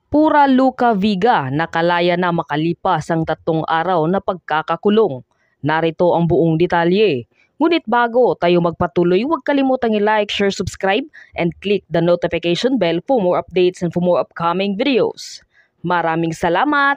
Pura Luca Viga nakalaya na makalipas ang 3 araw na pagkakakulong. Narito ang buong detalye. Ngunit bago tayo magpatuloy, huwag kalimutang i-like, share, subscribe, and click the notification bell for more updates and for more upcoming videos. Maraming salamat!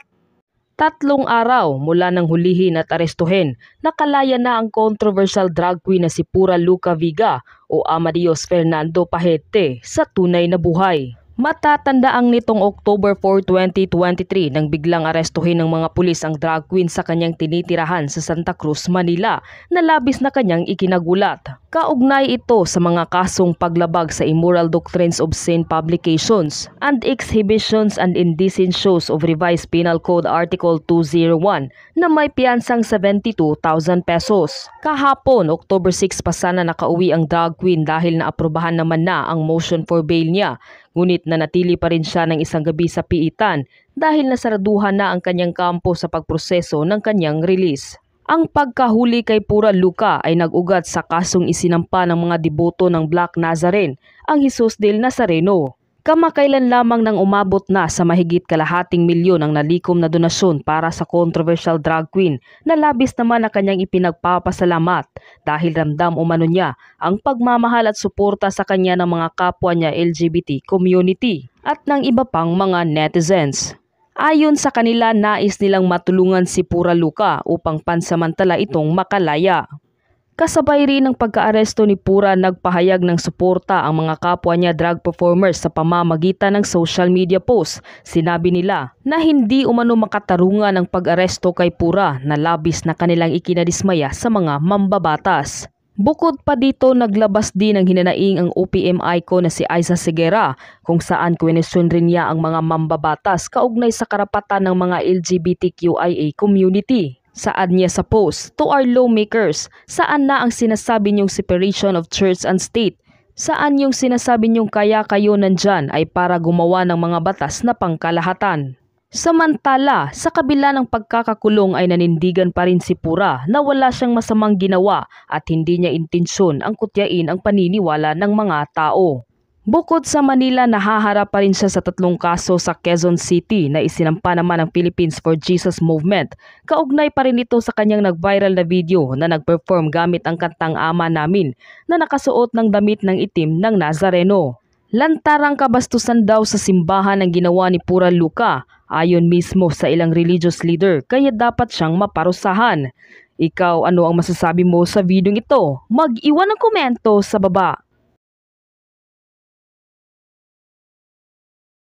3 araw mula nang hulihin at arestuhin, nakalaya na ang controversial drag queen na si Pura Luca Viga o Amadio's Fernando Pahete sa tunay na buhay. Matatandaang nitong October 4, 2023 nang biglang arestuhin ng mga pulis ang drag queen sa kanyang tinitirahan sa Santa Cruz, Manila na labis na kanyang ikinagulat. Kaugnay ito sa mga kasong paglabag sa immoral doctrines, obscene publications, and exhibitions and indecent shows of Revised Penal Code Article 201 na may piyansang 72,000 pesos. Kahapon, October 6 pa sana nakauwi ang drag queen dahil naaprubahan naman na ang motion for bail niya. Ngunit nanatili pa rin siya ng isang gabi sa piitan dahil nasaraduhan na ang kanyang kampo sa pagproseso ng kanyang release. Ang pagkahuli kay Pura Luca ay nag-ugat sa kasong isinampa ng mga deboto ng Black Nazarene, ang Jesus del Nazareno. Kamakailan lamang nang umabot na sa mahigit 250,000 ang nalikom na donasyon para sa controversial drag queen na labis naman na kanyang ipinagpapasalamat dahil ramdam umano niya ang pagmamahal at suporta sa kanya ng mga kapwa niya LGBT community at ng iba pang mga netizens. Ayon sa kanila, nais nilang matulungan si Pura Luca upang pansamantala itong makalaya. Kasabay rin ng pagkaaresto ni Pura, nagpahayag ng suporta ang mga kapwa niya drag performers sa pamamagitan ng social media posts. Sinabi nila na hindi umano makatarungan ang pag-aresto kay Pura na labis na kanilang ikinadismaya sa mga mambabatas. Bukod pa dito, naglabas din ng hinanaing ang OPM icon na si Isa Sigera kung saan kwenesyon rin niya ang mga mambabatas kaugnay sa karapatan ng mga LGBTQIA community. Saad niya sa post, "To our lawmakers, saan na ang sinasabi niyong separation of church and state? Saan yung sinasabi niyong kaya kayo nandyan ay para gumawa ng mga batas na pangkalahatan?" Samantala, sa kabila ng pagkakakulong ay nanindigan pa rin si Pura na wala siyang masamang ginawa at hindi niya intensyon ang kutyain ang paniniwala ng mga tao. Bukod sa Manila, nahaharap pa rin siya sa 3 kaso sa Quezon City na isinampa naman ng Philippines for Jesus Movement. Kaugnay pa rin ito sa kanyang nag-viral na video na nag-perform gamit ang kantang Ama Namin na nakasuot ng damit ng itim ng Nazareno. Lantarang kabastusan daw sa simbahan ang ginawa ni Pura Luca ayon mismo sa ilang religious leader, kaya dapat siyang maparusahan. Ikaw, ano ang masasabi mo sa video ito? Mag-iwan ng komento sa baba.